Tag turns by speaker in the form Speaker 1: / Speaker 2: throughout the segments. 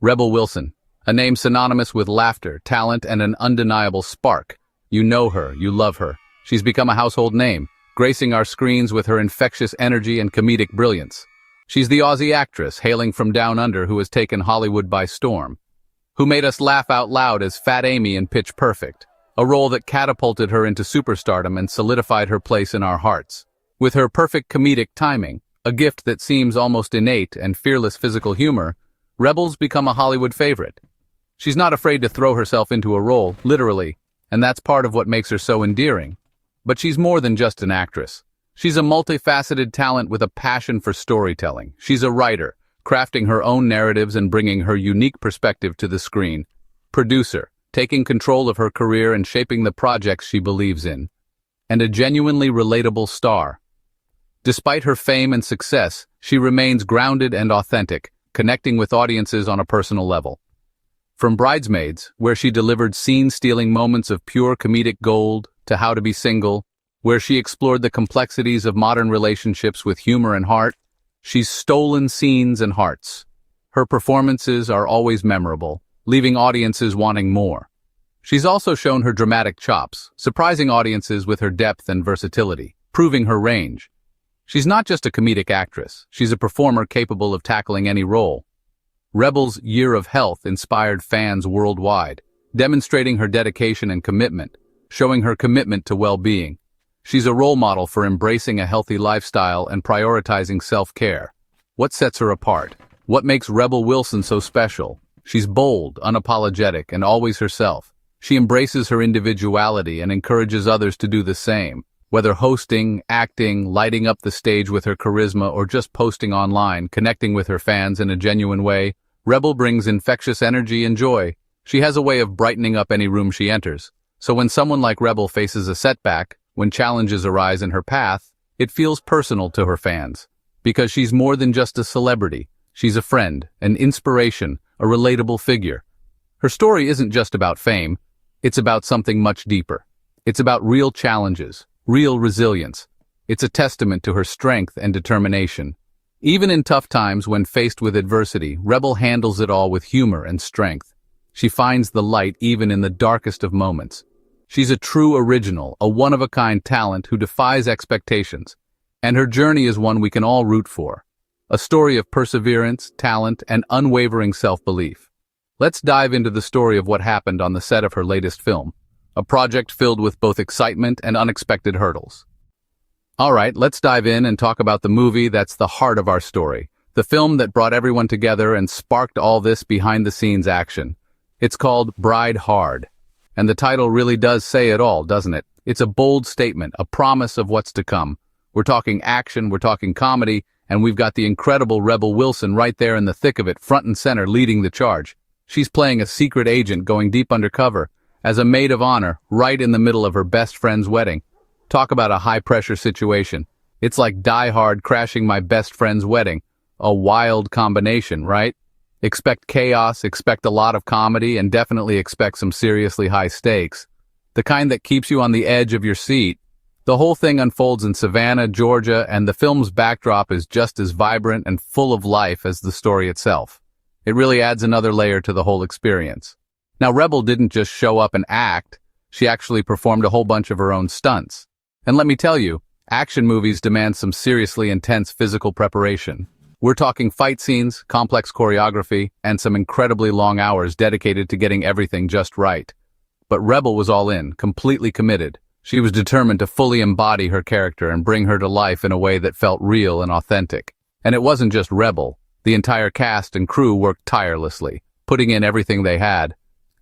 Speaker 1: RebelWilson, a name synonymous with laughter, talent, and an undeniable spark. You know her, you love her. She's become a household name, gracing our screens with her infectious energy and comedic brilliance. She's the Aussie actress, hailing from down under, who has taken Hollywood by storm, who made us laugh out loud as Fat Amy in Pitch Perfect, a role that catapulted her into superstardom and solidified her place in our hearts. With her perfect comedic timing, a gift that seems almost innate, and fearless physical humor, Rebel's become a Hollywood favorite. She's not afraid to throw herself into a role, literally, and that's part of what makes her so endearing. But she's more than just an actress. She's a multifaceted talent with a passion for storytelling. She's a writer, crafting her own narratives and bringing her unique perspective to the screen. Producer, taking control of her career and shaping the projects she believes in. And a genuinely relatable star. Despite her fame and success, she remains grounded and authentic, connecting with audiences on a personal level. From Bridesmaids, where she delivered scene-stealing moments of pure comedic gold, to How to Be Single, where she explored the complexities of modern relationships with humor and heart, she's stolen scenes and hearts. Her performances are always memorable, leaving audiences wanting more. She's also shown her dramatic chops, surprising audiences with her depth and versatility, proving her range. She's not just a comedic actress, she's a performer capable of tackling any role. Rebel's Year of Health inspired fans worldwide, demonstrating her dedication and commitment, showing her commitment to well-being. She's a role model for embracing a healthy lifestyle and prioritizing self-care. What sets her apart? What makes RebelWilson so special? She's bold, unapologetic, and always herself. She embraces her individuality and encourages others to do the same. Whether hosting, acting, lighting up the stage with her charisma, or just posting online, connecting with her fans in a genuine way, Rebel brings infectious energy and joy. She has a way of brightening up any room she enters. So when someone like Rebel faces a setback, when challenges arise in her path, it feels personal to her fans. Because she's more than just a celebrity. She's a friend, an inspiration, a relatable figure. Her story isn't just about fame. It's about something much deeper. It's about real challenges, real resilience. It's a testament to her strength and determination. Even in tough times when faced with adversity, Rebel handles it all with humor and strength. She finds the light even in the darkest of moments. She's a true original, a one-of-a-kind talent who defies expectations. And her journey is one we can all root for. A story of perseverance, talent, and unwavering self-belief. Let's dive into the story of what happened on the set of her latest film. A project filled with both excitement and unexpected hurdles. Alright, let's dive in and talk about the movie that's the heart of our story. The film that brought everyone together and sparked all this behind-the-scenes action. It's called BrideHard. And the title really does say it all, doesn't it? It's a bold statement, a promise of what's to come. We're talking action, we're talking comedy, and we've got the incredible RebelWilson right there in the thick of it, front and center, leading the charge. She's playing a secret agent going deep undercover, as a maid of honor, right in the middle of her best friend's wedding. Talk about a high-pressure situation. It's like Die Hard crashing my best friend's wedding. A wild combination, right? Expect chaos, expect a lot of comedy, and definitely expect some seriously high stakes. The kind that keeps you on the edge of your seat. The whole thing unfolds in Savannah, Georgia, and the film's backdrop is just as vibrant and full of life as the story itself. It really adds another layer to the whole experience. Now, Rebel didn't just show up and act, she actually performed a whole bunch of her own stunts. And let me tell you, action movies demand some seriously intense physical preparation. We're talking fight scenes, complex choreography, and some incredibly long hours dedicated to getting everything just right. But Rebel was all in, completely committed. She was determined to fully embody her character and bring her to life in a way that felt real and authentic. And it wasn't just Rebel. The entire cast and crew worked tirelessly, putting in everything they had,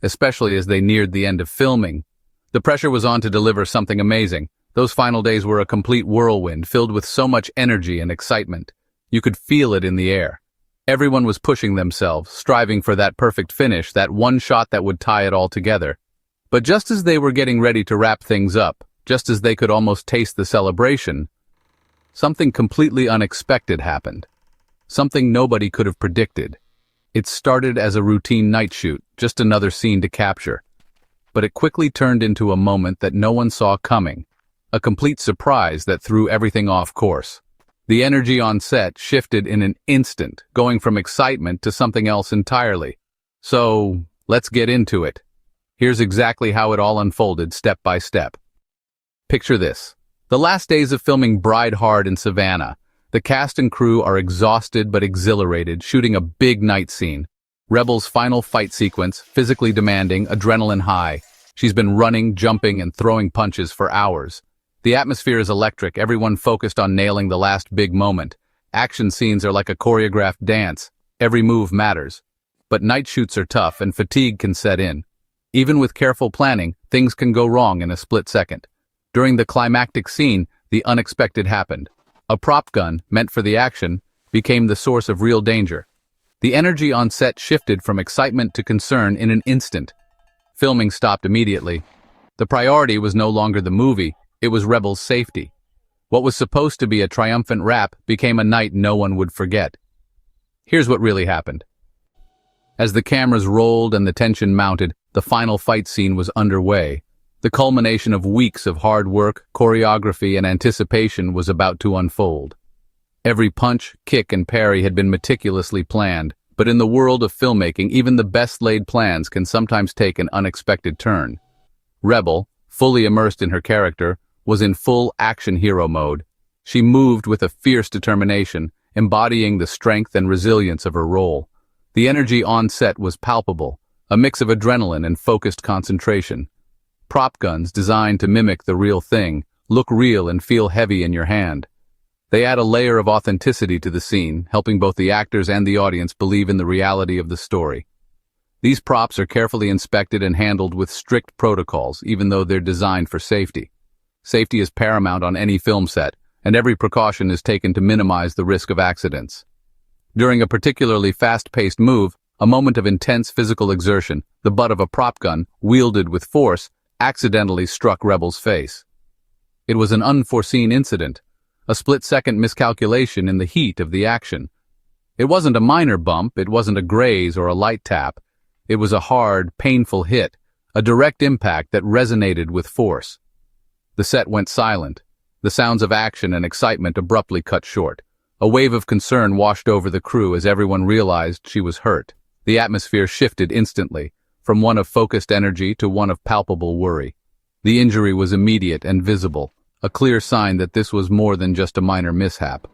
Speaker 1: especially as they neared the end of filming. The pressure was on to deliver something amazing. Those final days were a complete whirlwind, filled with so much energy and excitement. You could feel it in the air. Everyone was pushing themselves, striving for that perfect finish, that one shot that would tie it all together. But just as they were getting ready to wrap things up, just as they could almost taste the celebration, something completely unexpected happened. Something nobody could have predicted. It started as a routine night shoot, just another scene to capture. But it quickly turned into a moment that no one saw coming. A complete surprise that threw everything off course. The energy on set shifted in an instant, going from excitement to something else entirely. So, let's get into it. Here's exactly how it all unfolded step by step. Picture this. The last days of filming BrideHard in Savannah. The cast and crew are exhausted but exhilarated, shooting a big night scene. Rebel's final fight sequence, physically demanding, adrenaline high. She's been running, jumping, and throwing punches for hours. The atmosphere is electric, everyone focused on nailing the last big moment. Action scenes are like a choreographed dance. Every move matters. But night shoots are tough and fatigue can set in. Even with careful planning, things can go wrong in a split second. During the climactic scene, the unexpected happened. A prop gun, meant for the action, became the source of real danger. The energy on set shifted from excitement to concern in an instant. Filming stopped immediately. The priority was no longer the movie, it was Rebel's safety. What was supposed to be a triumphant wrap became a night no one would forget. Here's what really happened. As the cameras rolled and the tension mounted, the final fight scene was underway. The culmination of weeks of hard work, choreography, and anticipation was about to unfold. Every punch, kick, and parry had been meticulously planned, but in the world of filmmaking, even the best-laid plans can sometimes take an unexpected turn. Rebel, fully immersed in her character, was in full action hero mode. She moved with a fierce determination, embodying the strength and resilience of her role. The energy on set was palpable, a mix of adrenaline and focused concentration. Prop guns, designed to mimic the real thing, look real and feel heavy in your hand. They add a layer of authenticity to the scene, helping both the actors and the audience believe in the reality of the story. These props are carefully inspected and handled with strict protocols, even though they're designed for safety. Safety is paramount on any film set, and every precaution is taken to minimize the risk of accidents. During a particularly fast-paced move, a moment of intense physical exertion, the butt of a prop gun, wielded with force, accidentally struck Rebel's face. It was an unforeseen incident, a split-second miscalculation in the heat of the action. It wasn't a minor bump, it wasn't a graze or a light tap. It was a hard, painful hit, a direct impact that resonated with force. The set went silent. The sounds of action and excitement abruptly cut short. A wave of concern washed over the crew as everyone realized she was hurt. The atmosphere shifted instantly, from one of focused energy to one of palpable worry. The injury was immediate and visible, a clear sign that this was more than just a minor mishap.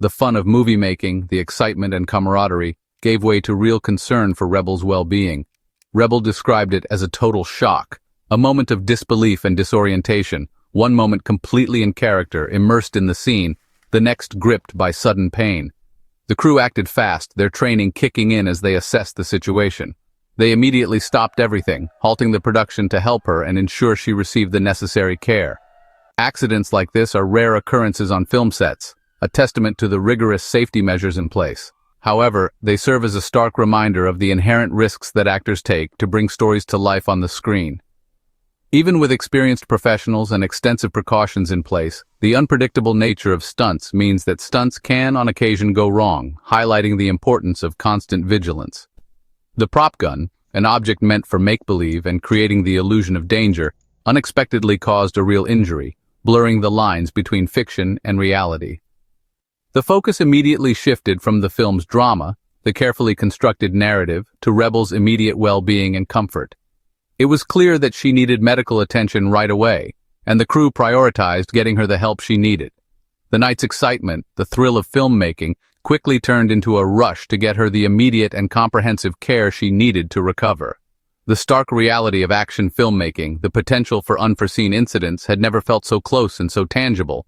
Speaker 1: The fun of movie making, the excitement and camaraderie, gave way to real concern for Rebel's well-being. Rebel described it as a total shock, a moment of disbelief and disorientation, one moment completely in character, immersed in the scene, the next gripped by sudden pain. The crew acted fast, their training kicking in as they assessed the situation. They immediately stopped everything, halting the production to help her and ensure she received the necessary care. Accidents like this are rare occurrences on film sets, a testament to the rigorous safety measures in place. However, they serve as a stark reminder of the inherent risks that actors take to bring stories to life on the screen. Even with experienced professionals and extensive precautions in place, the unpredictable nature of stunts means that stunts can on occasion go wrong, highlighting the importance of constant vigilance. The prop gun, an object meant for make-believe and creating the illusion of danger, unexpectedly caused a real injury, blurring the lines between fiction and reality. The focus immediately shifted from the film's drama, the carefully constructed narrative, to Rebel's immediate well-being and comfort. It was clear that she needed medical attention right away, and the crew prioritized getting her the help she needed. The night's excitement, the thrill of filmmaking, quickly turned into a rush to get her the immediate and comprehensive care she needed to recover. The stark reality of action filmmaking, the potential for unforeseen incidents, had never felt so close and so tangible.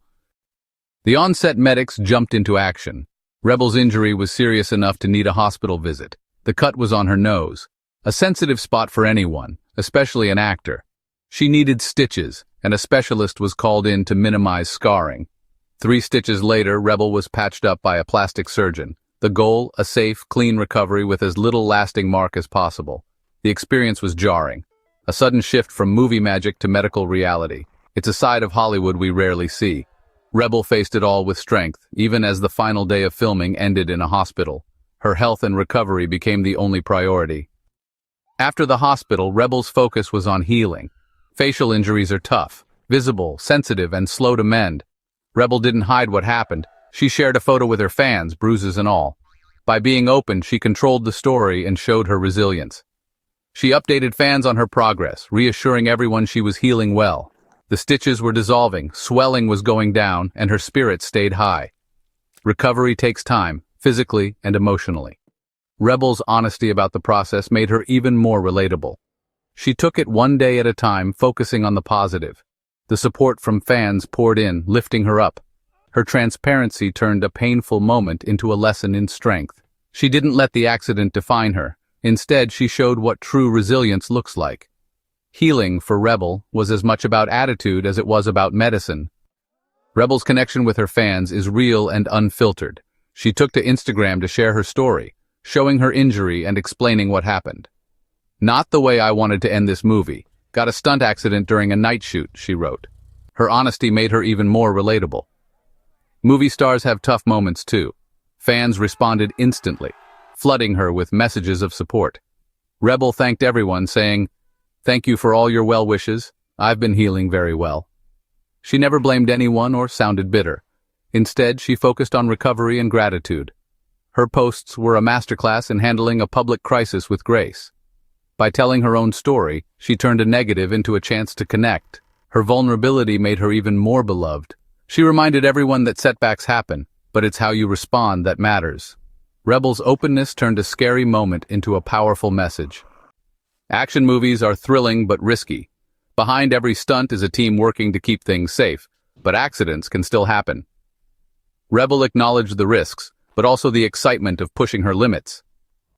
Speaker 1: The on-set medics jumped into action. Rebel's injury was serious enough to need a hospital visit. The cut was on her nose, a sensitive spot for anyone, especially an actor. She needed stitches, and a specialist was called in to minimize scarring. 3 stitches later, Rebel was patched up by a plastic surgeon. The goal, a safe, clean recovery with as little lasting mark as possible. The experience was jarring. A sudden shift from movie magic to medical reality. It's a side of Hollywood we rarely see. Rebel faced it all with strength, even as the final day of filming ended in a hospital. Her health and recovery became the only priority. After the hospital, Rebel's focus was on healing. Facial injuries are tough, visible, sensitive, and slow to mend. Rebel didn't hide what happened. She shared a photo with her fans, bruises and all. By being open, she controlled the story and showed her resilience. She updated fans on her progress, reassuring everyone she was healing well. The stitches were dissolving, swelling was going down, and her spirit stayed high. Recovery takes time, physically and emotionally. Rebel's honesty about the process made her even more relatable. She took it one day at a time, focusing on the positive. The support from fans poured in, lifting her up. Her transparency turned a painful moment into a lesson in strength. She didn't let the accident define her. Instead, she showed what true resilience looks like. Healing, for Rebel, was as much about attitude as it was about medicine. Rebel's connection with her fans is real and unfiltered. She took to Instagram to share her story, showing her injury and explaining what happened. "Not the way I wanted to end this movie. Got a stunt accident during a night shoot," she wrote. Her honesty made her even more relatable. Movie stars have tough moments too. Fans responded instantly, flooding her with messages of support. Rebel thanked everyone, saying, "Thank you for all your well wishes. I've been healing very well." She never blamed anyone or sounded bitter. Instead, she focused on recovery and gratitude. Her posts were a masterclass in handling a public crisis with grace. By telling her own story, she turned a negative into a chance to connect. Her vulnerability made her even more beloved. She reminded everyone that setbacks happen, but it's how you respond that matters. Rebel's openness turned a scary moment into a powerful message. Action movies are thrilling but risky. Behind every stunt is a team working to keep things safe, but accidents can still happen. Rebel acknowledged the risks, but also the excitement of pushing her limits.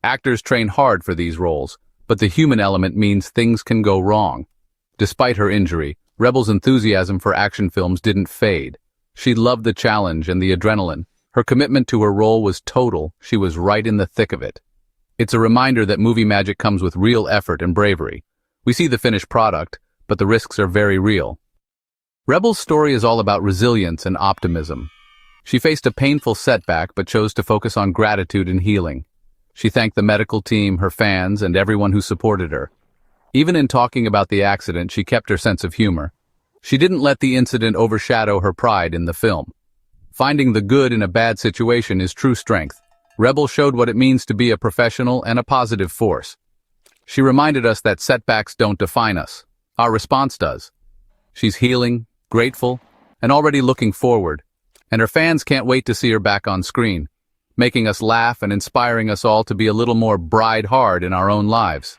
Speaker 1: Actors train hard for these roles, but the human element means things can go wrong. Despite her injury, Rebel's enthusiasm for action films didn't fade. She loved the challenge and the adrenaline. Her commitment to her role was total. She was right in the thick of it. It's a reminder that movie magic comes with real effort and bravery. We see the finished product, but the risks are very real. Rebel's story is all about resilience and optimism. She faced a painful setback but chose to focus on gratitude and healing. She thanked the medical team, her fans, and everyone who supported her. Even in talking about the accident, she kept her sense of humor. She didn't let the incident overshadow her pride in the film. Finding the good in a bad situation is true strength. Rebel showed what it means to be a professional and a positive force. She reminded us that setbacks don't define us. Our response does. She's healing, grateful, and already looking forward. And her fans can't wait to see her back on screen, making us laugh and inspiring us all to be a little more BrideHard in our own lives.